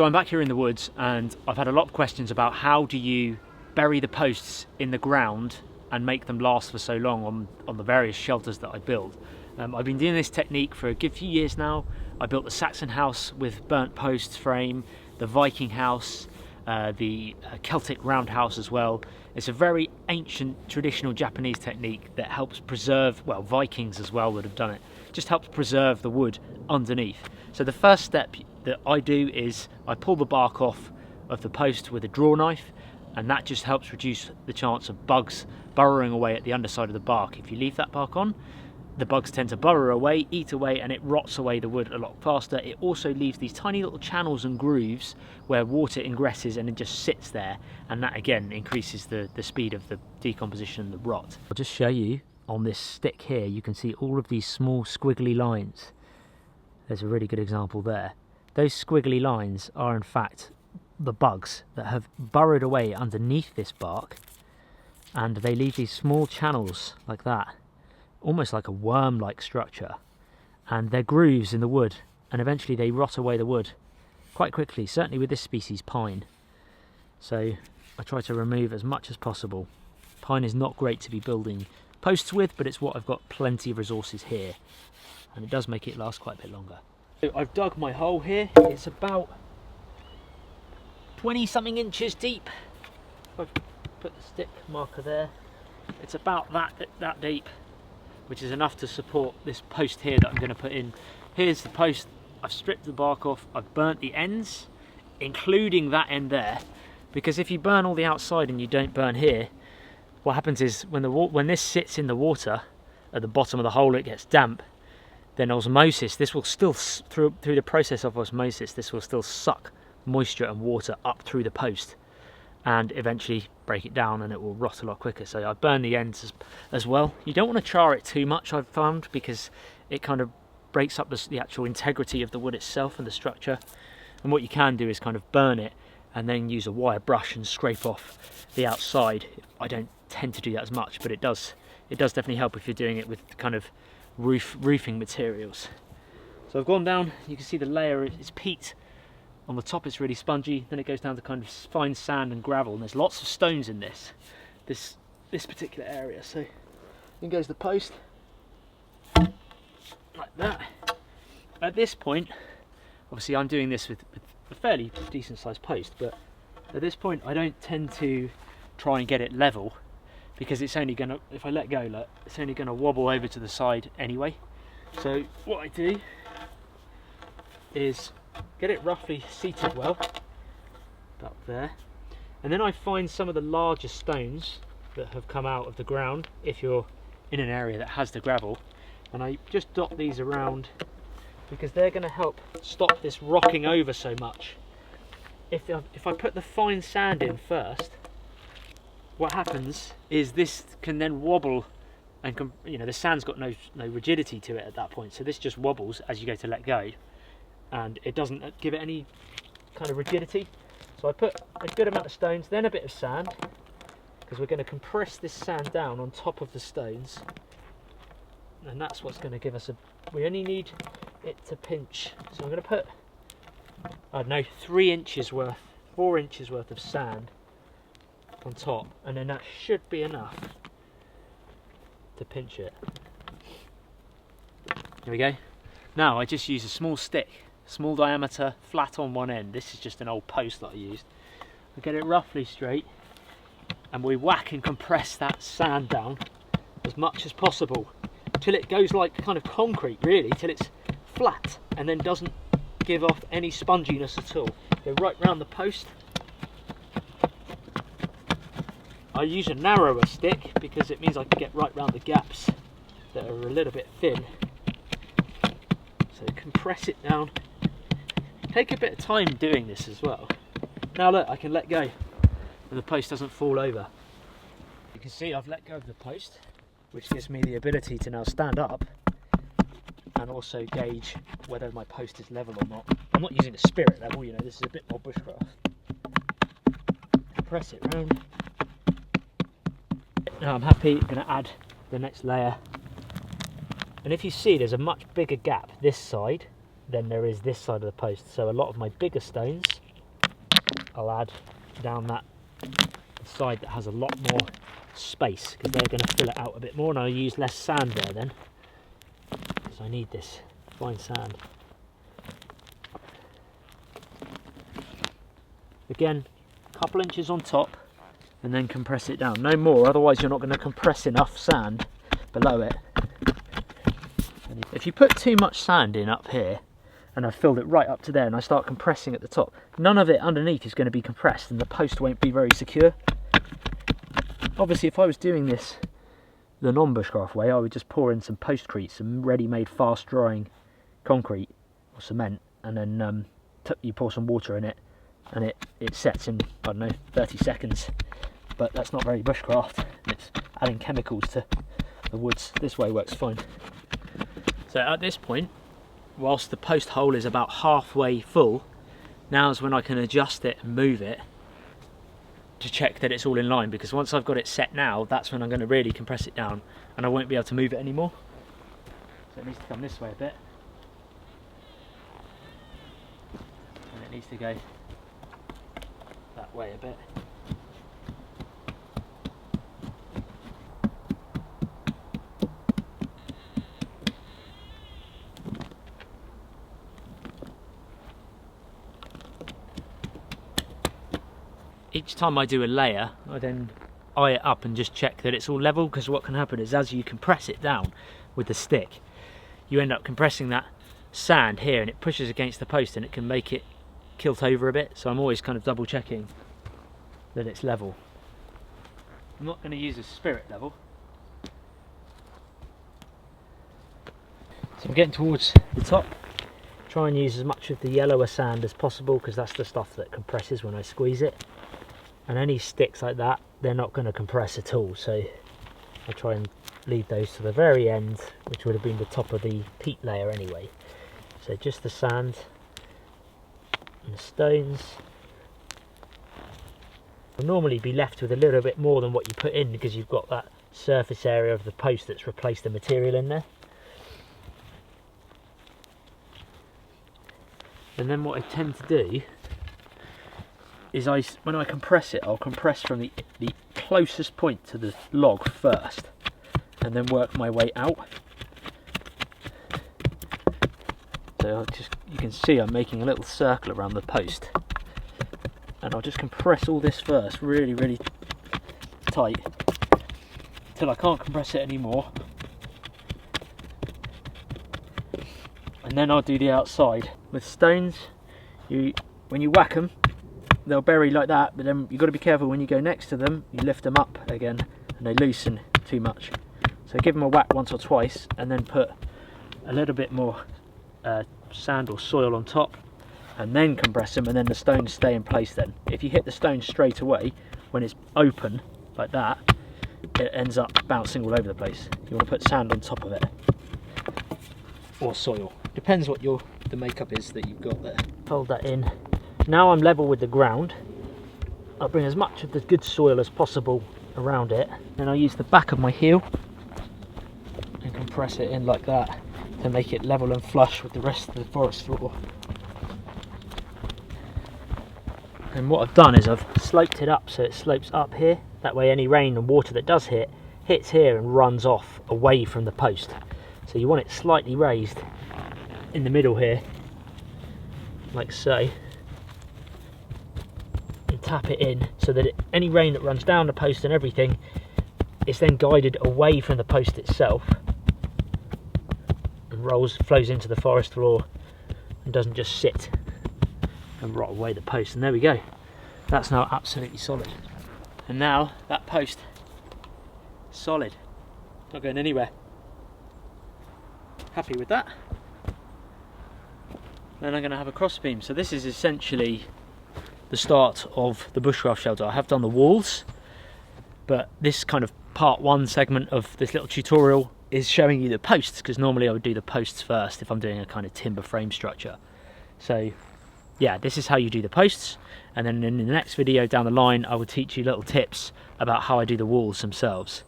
So I'm back here in the woods and I've had a lot of questions about how do you bury the posts in the ground and make them last for so long on the various shelters that I build. I've been doing this technique for a good few years now. I built the Saxon house with burnt posts frame, the Viking house, the Celtic roundhouse as well. It's a very ancient traditional Japanese technique that helps preserve, well, Vikings as well would have done it, just helps preserve the wood underneath. So the first step that I do is I pull the bark off of the post with a draw knife, and that just helps reduce the chance of bugs burrowing away at the underside of the bark. If you leave that bark on, the bugs tend to burrow away, eat away, and it rots away the wood a lot faster. It also leaves these tiny little channels and grooves where water ingresses and it just sits there, and that again increases the speed of the decomposition and the rot. I'll just show you on this stick here, you can see all of these small squiggly lines. There's a really good example there. Those squiggly lines are in fact the bugs that have burrowed away underneath this bark, and they leave these small channels like that, almost like a worm-like structure, and they're grooves in the wood, and eventually they rot away the wood quite quickly, certainly with this species pine. So I try to remove as much as possible. Pine is not great to be building posts with, but it's what I've got plenty of resources here, and it does make it last quite a bit longer. So I've dug my hole here. It's about 20 something inches deep. I've put the stick marker there. It's about that deep, which is enough to support this post here that I'm going to put in. Here's the post. I've stripped the bark off. I've burnt the ends, including that end there, because if you burn all the outside and you don't burn here, what happens is when this sits in the water at the bottom of the hole, it gets damp. Then osmosis, this will still, through the process of osmosis, this will still suck moisture and water up through the post and eventually break it down, and it will rot a lot quicker. So I burn the ends as well. You don't want to char it too much, I've found, because it kind of breaks up the actual integrity of the wood itself and the structure. And what you can do is kind of burn it and then use a wire brush and scrape off the outside. I don't tend to do that as much, but it does definitely help if you're doing it with kind of roofing materials. So I've gone down, you can see the layer is peat. On the top it's really spongy, then it goes down to kind of fine sand and gravel, and there's lots of stones in this particular area. So in goes the post, like that. At this point, obviously I'm doing this with a fairly decent sized post, but at this point I don't tend to try and get it level, because it's only gonna, if I let go, look, it's only gonna wobble over to the side anyway. So what I do is get it roughly seated well, about there, and then I find some of the larger stones that have come out of the ground, if you're in an area that has the gravel, and I just dot these around, because they're going to help stop this rocking over so much. If I put the fine sand in first, what happens is this can then wobble, and the sand's got no rigidity to it at that point, so this just wobbles as you go to let go, and it doesn't give it any kind of rigidity. So I put a good amount of stones, then a bit of sand, because we're going to compress this sand down on top of the stones, and that's what's going to give us we only need it to pinch. So I'm going to put, I don't know, 4 inches worth of sand on top, and then that should be enough to pinch it. There we go. Now I just use a small stick, small diameter, flat on one end. This is just an old post that I used. I get it roughly straight, and we whack and compress that sand down as much as possible till it goes like kind of concrete, really, till it's flat and then doesn't give off any sponginess at all. Go right round the post. I use a narrower stick because it means I can get right round the gaps that are a little bit thin. So compress it down. Take a bit of time doing this as well. Now look, I can let go and the post doesn't fall over. You can see I've let go of the post, which gives me the ability to now stand up and also gauge whether my post is level or not. I'm not using a spirit level, this is a bit more bushcraft. Press it round. Now I'm happy. I'm going to add the next layer, and if you see, there's a much bigger gap this side than there is this side of the post, so a lot of my bigger stones I'll add down that side that has a lot more space, because they're going to fill it out a bit more, and I'll use less sand there then, because I need this fine sand. Again, a couple inches on top and then compress it down, no more, otherwise you're not going to compress enough sand below it. And if you put too much sand in up here, and I've filled it right up to there, and I start compressing at the top, none of it underneath is going to be compressed and the post won't be very secure. Obviously if I was doing this the non-bushcraft way, I would just pour in some postcrete, some ready-made fast drying concrete or cement, and then you pour some water in it and it sets in, I don't know, 30 seconds. But that's not very bushcraft, it's adding chemicals to the woods. This way works fine. So at this point, whilst the post hole is about halfway full, now's when I can adjust it and move it to check that it's all in line, because once I've got it set now, that's when I'm going to really compress it down and I won't be able to move it anymore. So it needs to come this way a bit, and it needs to go that way a bit. Each time I do a layer, I then eye it up and just check that it's all level, because what can happen is as you compress it down with the stick, you end up compressing that sand here and it pushes against the post and it can make it kilt over a bit. So I'm always kind of double checking that it's level. I'm not going to use a spirit level. So I'm getting towards the top. Try and use as much of the yellower sand as possible, because that's the stuff that compresses when I squeeze it. And any sticks like that, they're not going to compress at all, so I try and leave those to the very end, which would have been the top of the peat layer anyway. So just the sand and the stones. You'll normally be left with a little bit more than what you put in, because you've got that surface area of the post that's replaced the material in there. And then what I tend to do is when I compress it, I'll compress from the closest point to the log first and then work my way out. So you can see I'm making a little circle around the post, and I'll just compress all this first really, really tight until I can't compress it anymore, and then I'll do the outside. With stones, when you whack them, they'll bury like that, but then you've got to be careful when you go next to them, you lift them up again and they loosen too much. So give them a whack once or twice and then put a little bit more sand or soil on top and then compress them, and then the stones stay in place then. If you hit the stone straight away, when it's open like that, it ends up bouncing all over the place. You want to put sand on top of it, or soil. Depends what the makeup is that you've got there. Fold that in. Now I'm level with the ground. I'll bring as much of the good soil as possible around it. Then I'll use the back of my heel and compress it in like that to make it level and flush with the rest of the forest floor. And what I've done is I've sloped it up so it slopes up here. That way any rain and water that does hit, hits here and runs off away from the post. So you want it slightly raised in the middle here, like so. And tap it in so that any rain that runs down the post and everything is then guided away from the post itself and flows into the forest floor and doesn't just sit and rot away the post. And there we go, that's now absolutely solid. And now that post is solid, not going anywhere. Happy with that. Then I'm going to have a cross beam. So this is essentially the start of the bushcraft shelter. I have done the walls, but this kind of part one segment of this little tutorial is showing you the posts, because normally I would do the posts first if I'm doing a kind of timber frame structure. So yeah, this is how you do the posts, and then in the next video down the line I will teach you little tips about how I do the walls themselves.